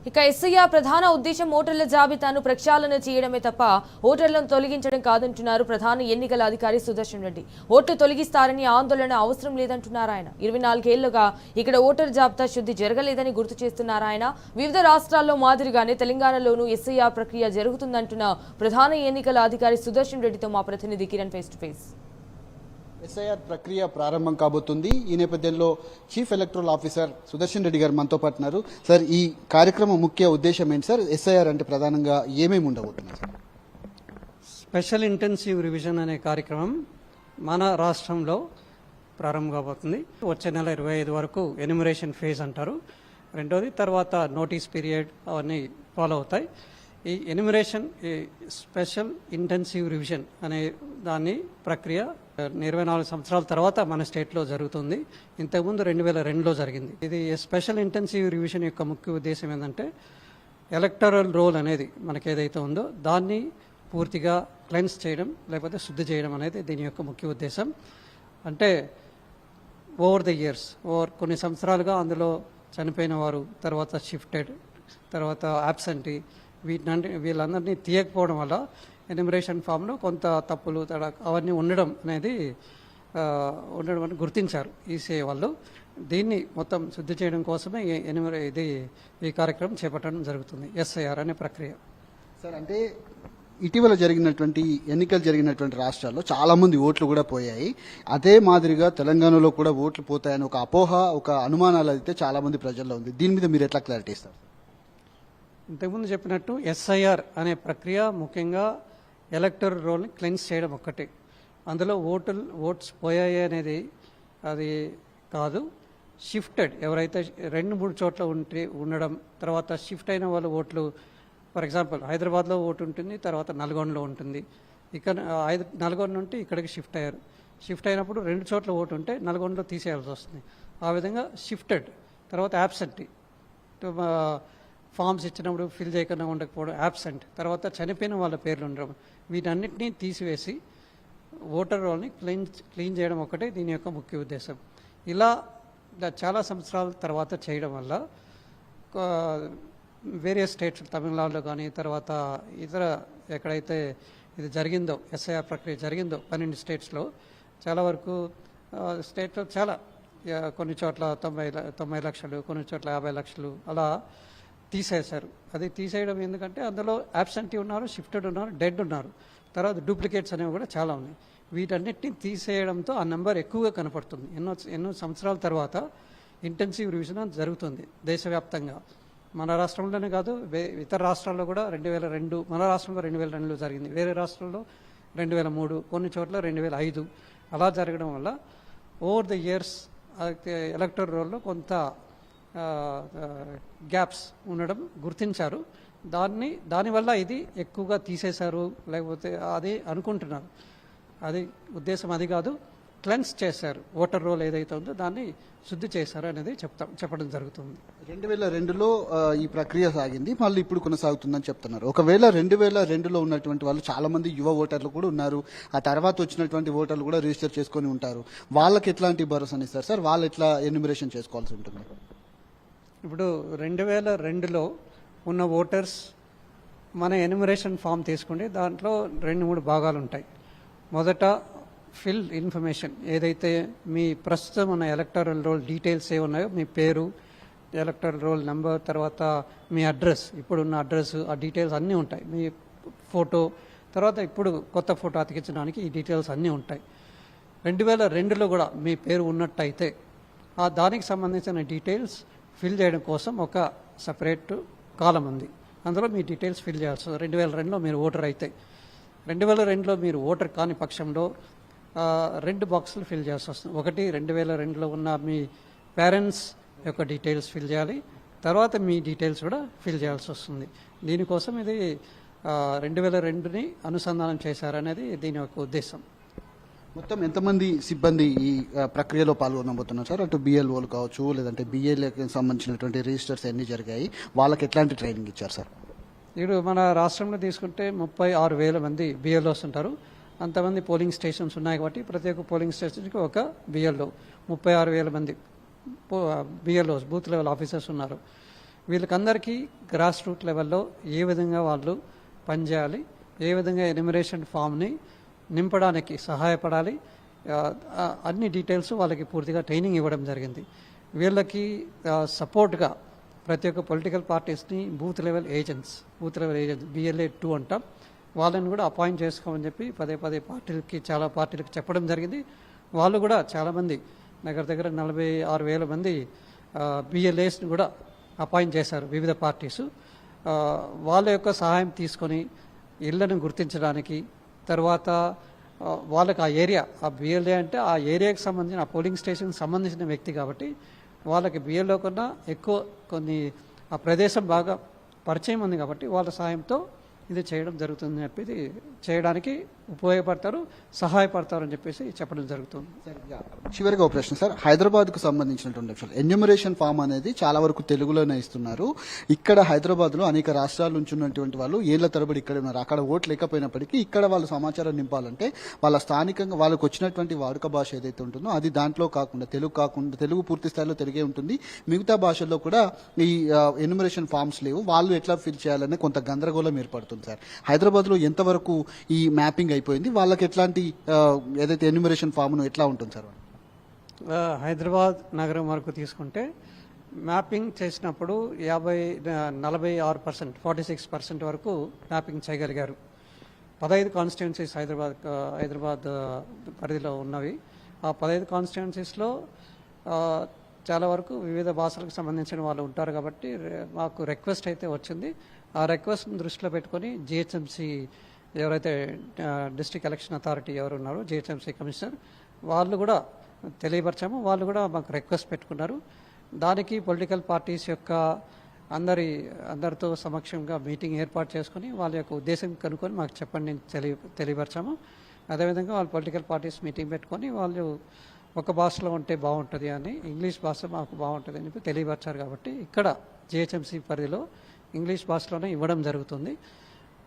ఇక ఎస్ఐఆర్ ప్రధాన ఉద్దేశం ఓటర్ల జాబితాను ప్రక్షాళన చేయడమే తప్ప ఓటర్లను తొలగించడం కాదంటున్నారు ప్రధాన ఎన్నికల అధికారి సుదర్శన్ రెడ్డి. ఓట్లు తొలగిస్తారని ఆందోళన అవసరం లేదంటున్నారు ఆయన. 24 ఏళ్లుగా ఇక్కడ ఓటర్ జాబితా శుద్ధి జరగలేదని గుర్తు చేస్తున్నారు ఆయన. వివిధ రాష్ట్రాల్లో మాదిరిగానే తెలంగాణలోనూ ఎస్ఐఆర్ ప్రక్రియ జరుగుతుందంటున్న ప్రధాన ఎన్నికల అధికారి సుదర్శన్ రెడ్డితో మా ప్రతినిధి Kiran face to face. SIR ప్రక్రియ ప్రారంభం కాబోతుంది. ఈ నేపథ్యంలో chief electoral officer Sudarshan Reddy గారు మనతో పాటు ఉన్నారు. సార్, ఈ కార్యక్రమం ముఖ్య ఉద్దేశం ఏంటి సార్? ఎస్ఐఆర్ అంటే ప్రధానంగా ఏమేమి ఉండబోతున్నాయి సార్? స్పెషల్ ఇంటెన్సివ్ రివిజన్ అనే కార్యక్రమం మన రాష్ట్రంలో ప్రారంభం కాబోతుంది. వచ్చే నెల 25 వరకు ఎన్యూమరేషన్ ఫేజ్ అంటారు. రెండోది తర్వాత నోటీస్ పీరియడ్ అవన్నీ ఫాలో అవుతాయి. ఈ ఎన్యూమరేషన్ స్పెషల్ ఇంటెన్సివ్ రివిజన్ అనే దాని ప్రక్రియ 24 సంవత్సరాల తర్వాత మన స్టేట్లో జరుగుతుంది. ఇంతకుముందు 2002లో జరిగింది. ఇది స్పెషల్ ఇంటెన్సివ్ రివిజన్ యొక్క ముఖ్య ఉద్దేశం ఏంటంటే ఎలక్టరల్ రోల్ అనేది మనకి ఏదైతే ఉందో దాన్ని పూర్తిగా క్లెన్స్ చేయడం లేకపోతే శుద్ధి చేయడం అనేది దీని యొక్క ముఖ్య ఉద్దేశం. అంటే ఓవర్ ద ఇయర్స్ కొన్ని సంవత్సరాలుగా అందులో చనిపోయిన వారు, తర్వాత షిఫ్టెడ్, తర్వాత యాబ్సెంటీ, వీళ్ళందరినీ తీయకపోవడం వల్ల ఎన్యూమరేషన్ ఫామ్లో కొంత తప్పులు అవన్నీ ఉండడం అనేది గుర్తించారు ఈసీఐ వాళ్ళు. దీన్ని మొత్తం శుద్ధి చేయడం కోసమే ఈ కార్యక్రమం చేపట్టడం జరుగుతుంది, ఎస్ఐఆర్ అనే ప్రక్రియ. సార్, అంటే ఇటీవల ఎన్నికలు జరిగినటువంటి రాష్ట్రాల్లో చాలా మంది ఓట్లు కూడా పోయాయి. అదే మాదిరిగా తెలంగాణలో కూడా ఓట్లు పోతాయని ఒక అపోహ, ఒక అనుమానాలు అయితే చాలా మంది ప్రజల్లో ఉంది. దీని మీద మీరు ఎట్లా క్లారిటీ ఇస్తారు? ఇంతకుముందు చెప్పినట్టు ఎస్ఐఆర్ అనే ప్రక్రియ ముఖ్యంగా ఎలక్టరల్ రోల్ని క్లెన్స్ చేయడం ఒక్కటే. అందులో ఓట్స్ పోయాయి అనేది అది కాదు. షిఫ్టెడ్ ఎవరైతే 2-3 చోట్ల ఉండడం, తర్వాత షిఫ్ట్ అయిన వాళ్ళ ఓట్లు, ఫర్ ఎగ్జాంపుల్ హైదరాబాద్లో ఓటు ఉంటుంది, తర్వాత నల్గొండలో ఉంటుంది. ఇక్కడ నల్గొండ నుండి ఇక్కడికి షిఫ్ట్ అయ్యారు. షిఫ్ట్ అయినప్పుడు 2 చోట్ల ఓటు ఉంటే నల్గొండలో తీసేయాల్సి వస్తుంది. ఆ విధంగా షిఫ్టెడ్, తర్వాత యాబ్సెంటీ, ఫామ్స్ ఇచ్చినప్పుడు ఫిల్ చేయకుండా ఉండకపోవడం, యాబ్సెంట్, తర్వాత చనిపోయిన వాళ్ళ పేర్లు ఉండడం, వీటన్నిటినీ తీసివేసి ఓటర్ రోల్ని క్లీన్ చేయడం ఒకటే దీని యొక్క ముఖ్య ఉద్దేశం. ఇలా చాలా సంవత్సరాల తర్వాత చేయడం వల్ల వేరియస్ స్టేట్స్, తమిళనాడులో కానీ తర్వాత ఇతర ఎక్కడైతే ఇది జరిగిందో, ఎస్ఐఆర్ ప్రక్రియ జరిగిందో 12 స్టేట్స్లో చాలా వరకు స్టేట్లో చాలా కొన్ని చోట్ల 90 లక్షలు, కొన్ని చోట్ల 50 లక్షలు అలా తీసేశారు. అది తీసేయడం ఎందుకంటే అందులో యాబ్సెంటీ ఉన్నారు, షిఫ్టెడ్ ఉన్నారు, డెడ్ ఉన్నారు, తర్వాత డూప్లికేట్స్ అనేవి కూడా చాలా ఉన్నాయి. వీటన్నిటిని తీసేయడంతో ఆ నెంబర్ ఎక్కువగా కనపడుతుంది. ఎన్నో సంవత్సరాల తర్వాత ఇంటెన్సివ్ రివిజన్ జరుగుతుంది దేశవ్యాప్తంగా. మన రాష్ట్రంలోనే కాదు, ఇతర రాష్ట్రాల్లో కూడా 2002, మన రాష్ట్రంలో 2002లో జరిగింది, వేరే రాష్ట్రాల్లో 2003, కొన్ని చోట్ల 2005 అలా జరగడం వల్ల ఓవర్ ద ఇయర్స్ ఎలక్టరల్ రోల్లో కొంత గ్యాప్స్ ఉండడం గుర్తించారు. దానివల్ల ఇది ఎక్కువగా తీసేశారు లేకపోతే అది అనుకుంటున్నారు. అది ఉద్దేశం అది కాదు, క్లెన్స్ చేశారు. ఓటర్ రోల్ ఏదైతే ఉందో దాన్ని శుద్ధి చేశారు అనేది చెప్పడం జరుగుతుంది. 2002లో ఈ ప్రక్రియ సాగింది, మళ్ళీ ఇప్పుడు కొనసాగుతుందని చెప్తున్నారు. ఒకవేళ 2002లో ఉన్నటువంటి వాళ్ళు చాలా మంది యువ ఓటర్లు కూడా ఉన్నారు. ఆ తర్వాత వచ్చినటువంటి ఓటర్లు కూడా రిజిస్టర్ చేసుకొని ఉంటారు. వాళ్ళకి ఎట్లాంటి భరోసాని ఇస్తారు సార్? వాళ్ళు ఎట్లా ఎన్యూమరేషన్ చేసుకోవాల్సి ఉంటుంది? ఇప్పుడు 2002లో ఉన్న ఓటర్స్ మన ఎన్యూమరేషన్ ఫామ్ తీసుకుంటే దాంట్లో 2-3 భాగాలు ఉంటాయి. మొదట ఫిల్ ఇన్ఫర్మేషన్, ఏదైతే మీ ప్రస్తుతం ఉన్న ఎలక్టరల్ రోల్ డీటెయిల్స్ ఏ ఉన్నాయో, మీ పేరు, ఎలక్టరల్ రోల్ నెంబర్, తర్వాత మీ అడ్రస్, ఇప్పుడున్న అడ్రస్, ఆ డీటెయిల్స్ అన్నీ ఉంటాయి. మీ ఫోటో, తర్వాత ఇప్పుడు కొత్త ఫోటో అతికించడానికి ఈ డీటెయిల్స్ అన్నీ ఉంటాయి. 2002లో కూడా మీ పేరు ఉన్నట్టయితే దానికి సంబంధించిన డీటెయిల్స్ ఫిల్ చేయడం కోసం ఒక సపరేట్ కాలం ఉంది. అందులో మీ డీటెయిల్స్ ఫిల్ చేయాల్సి వస్తుంది. 2002లో మీరు ఓటర్ అయితే, 2002లో మీరు ఓటర్ కాని పక్షంలో 2 బాక్సులు ఫిల్ చేయాల్సి వస్తుంది. ఒకటి 2002లో ఉన్న మీ పేరెంట్స్ యొక్క డీటెయిల్స్ ఫిల్ చేయాలి, తర్వాత మీ డీటెయిల్స్ కూడా ఫిల్ చేయాల్సి వస్తుంది. దీనికోసం ఇది 2002ని అనుసంధానం చేశారనేది దీని యొక్క ఉద్దేశం. మొత్తం ఎంతమంది సిబ్బంది ఈ ప్రక్రియలో పాల్గొనబోతున్నారు సార్? అటు బిఎల్ఓలు కావచ్చు, లేదంటే బిఏలకు సంబంధించినటువంటి రిజిస్టర్స్ ఎన్ని జరిగాయి, వాళ్ళకి ఎట్లాంటి ట్రైనింగ్ ఇచ్చారు సార్? ఇప్పుడు మన రాష్ట్రంలో తీసుకుంటే 36,000 మంది బిఎల్ఓస్ ఉంటారు. అంతమంది పోలింగ్ స్టేషన్స్ ఉన్నాయి కాబట్టి ప్రతి ఒక్క పోలింగ్ స్టేషన్కి ఒక బిఎల్ఓ, 36,000 మంది బిఎల్ఓస్, బూత్ లెవెల్ ఆఫీసర్స్ ఉన్నారు. వీళ్ళకందరికీ గ్రాస్ రూట్ లెవెల్లో ఏ విధంగా వాళ్ళు పనిచేయాలి, ఏ విధంగా ఎన్యూమరేషన్ ఫామ్ని నింపడానికి సహాయపడాలి, అన్ని డీటెయిల్స్ వాళ్ళకి పూర్తిగా ట్రైనింగ్ ఇవ్వడం జరిగింది. వీళ్ళకి సపోర్ట్గా ప్రతి ఒక్క పొలిటికల్ పార్టీస్ని బూత్ లెవెల్ ఏజెంట్స్ BLA 2 అంటాం, వాళ్ళని కూడా అపాయింట్ చేసుకోమని చెప్పి పదే చాలా పార్టీలకి చెప్పడం జరిగింది. వాళ్ళు కూడా చాలామంది దగ్గర 46,000 మంది BLAస్ని కూడా అపాయింట్ చేశారు వివిధ పార్టీసు. వాళ్ళ యొక్క సహాయం తీసుకొని ఇళ్లను గుర్తించడానికి, తర్వాత వాళ్ళకి ఆ ఏరియా, ఆ BLA అంటే ఆ ఏరియాకి సంబంధించిన ఆ పోలింగ్ స్టేషన్కి సంబంధించిన వ్యక్తి కాబట్టి వాళ్ళకి BLO కన్నా ఎక్కువ ఆ ప్రదేశం బాగా పరిచయం ఉంది కాబట్టి వాళ్ళ సహాయంతో ఇది చేయడం జరుగుతుంది చెప్పి చేయడానికి ఉపయోగపడతారు, సహాయపడతారు అని చెప్పేసి చెప్పడం జరుగుతుంది. చివరిగా ఒక ప్రశ్న సార్, హైదరాబాద్కు సంబంధించినటువంటి అంశాలు ఎన్యూమరేషన్ ఫామ్ అనేది చాలా వరకు తెలుగులోనే ఇస్తున్నారు. ఇక్కడ హైదరాబాద్లో అనేక రాష్ట్రాల నుంచి ఉన్నటువంటి వాళ్ళు ఏళ్ల తరబడి ఇక్కడ ఉన్నారు. అక్కడ ఓట్లు లేకపోయినప్పటికీ ఇక్కడ వాళ్ళు సమాచారం నింపాలంటే వాళ్ళ స్థానికంగా వాళ్ళకు వచ్చినటువంటి వాడుక భాష ఏదైతే ఉంటుందో అది దాంట్లో కాకుండా తెలుగు పూర్తి స్థాయిలో తెలుగే ఉంటుంది. మిగతా భాషల్లో కూడా ఈ ఎన్యూమరేషన్ ఫామ్స్ లేవు. వాళ్ళు ఎట్లా ఫిల్ చేయాలనే కొంత గందరగోళం ఏర్పడుతుంది సార్. హైదరాబాద్లో ఎంతవరకు ఈ మ్యాపింగ్ అయిపోయింది, వాళ్ళకి ఎట్లాంటి ఏదైతే ఎన్యూమరేషన్ ఫామ్ను ఎట్లా ఉంటుంది సార్? హైదరాబాద్ నగరం వరకు తీసుకుంటే మ్యాపింగ్ చేసినప్పుడు 46%, 46% వరకు మ్యాపింగ్ చేయగలిగారు. 15 కాన్స్టిట్యున్సీస్ హైదరాబాద్ పరిధిలో ఉన్నవి. ఆ 15 కాన్స్టిట్యున్సీస్లో చాలా వరకు వివిధ భాషలకు సంబంధించిన వాళ్ళు ఉంటారు కాబట్టి మాకు రిక్వెస్ట్ అయితే వచ్చింది. ఆ రిక్వెస్ట్ని దృష్టిలో పెట్టుకొని GHMC ఎవరైతే డిస్ట్రిక్ట్ ఎలక్షన్ అథారిటీ ఎవరు ఉన్నారో GHMC కమిషనర్ వాళ్ళు కూడా తెలియపరిచాము. వాళ్ళు కూడా మాకు రిక్వెస్ట్ పెట్టుకున్నారు. దానికి పొలిటికల్ పార్టీస్ యొక్క అందరితో సమక్షంగా మీటింగ్ ఏర్పాటు చేసుకుని వాళ్ళ యొక్క ఉద్దేశం కనుక్కొని మాకు చెప్పండి తెలియపరిచాము. అదేవిధంగా వాళ్ళు పొలిటికల్ పార్టీస్ మీటింగ్ పెట్టుకొని వాళ్ళు ఒక భాషలో ఉంటే బాగుంటుంది అని, ఇంగ్లీష్ భాష మాకు బాగుంటుంది అని చెప్పి తెలియపరిచారు. కాబట్టి ఇక్కడ GHMC పరిధిలో ఇంగ్లీష్ భాషలోనే ఇవ్వడం జరుగుతుంది.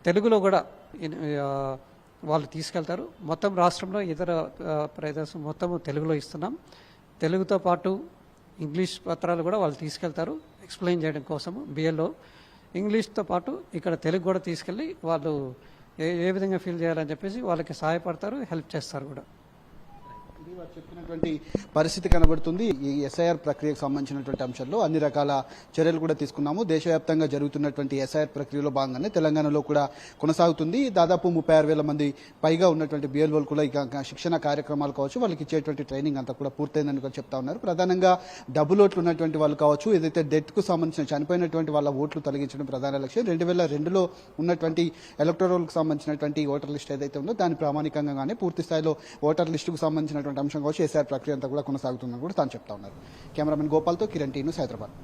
తెలుగులో కూడా వాళ్ళు తీసుకెళ్తారు. మొత్తం రాష్ట్రంలో ఇతర ప్రదేశం మొత్తం తెలుగులో ఇస్తున్నాం. తెలుగుతో పాటు ఇంగ్లీష్ పత్రాలు కూడా వాళ్ళు తీసుకెళ్తారు ఎక్స్ప్లెయిన్ చేయడం కోసము. BLO ఇంగ్లీష్తో పాటు ఇక్కడ తెలుగు కూడా తీసుకెళ్ళి వాళ్ళు ఏ విధంగా ఫీల్ చేయాలని చెప్పేసి వాళ్ళకి సహాయపడతారు, హెల్ప్ చేస్తారు కూడా. చెప్పినటువంటి పరిస్థితి కనబడుతుంది. ఈ SIR ప్రక్రియకు సంబంధించినటువంటి అంశాల్లో అన్ని రకాల చర్యలు కూడా తీసుకున్నాము. దేశవ్యాప్తంగా జరుగుతున్నటువంటి SIR ప్రక్రియలో భాగంగానే తెలంగాణలో కూడా కొనసాగుతుంది. దాదాపు 36,000 మంది పైగా ఉన్నటువంటి BLOలు కూడా ఇక శిక్షణ కార్యక్రమాలు కావచ్చు, వాళ్ళకి ఇచ్చేటువంటి ట్రైనింగ్ అంతా కూడా పూర్తయిందని కూడా చెప్తా ఉన్నారు. ప్రధానంగా డబుల్ ఓట్లు ఉన్నటువంటి వాళ్ళు కావచ్చు, ఏదైతే డెత్కు సంబంధించిన చనిపోయినటువంటి వాళ్ళ ఓట్లు తొలగించడం ప్రధాన లక్ష్యం. 2002లో ఉన్నటువంటి ఎలక్టోరల్కు సంబంధించినటువంటి ఓటర్ లిస్ట్ ఏదైతే ఉందో దాని ప్రామాణికంగానే పూర్తి స్థాయిలో ఓటర్ లిస్టుకు సంబంధించినటువంటి అంశం కావచ్చు SIR ప్రక్రియ అంతా కూడా కొనసాగుతుందని కూడా తాను చెప్తా ఉన్నారు. కెమెరామెన్ గోపాల్తో కిరణ్ టీ న్యూస్, హైదరాబాద్.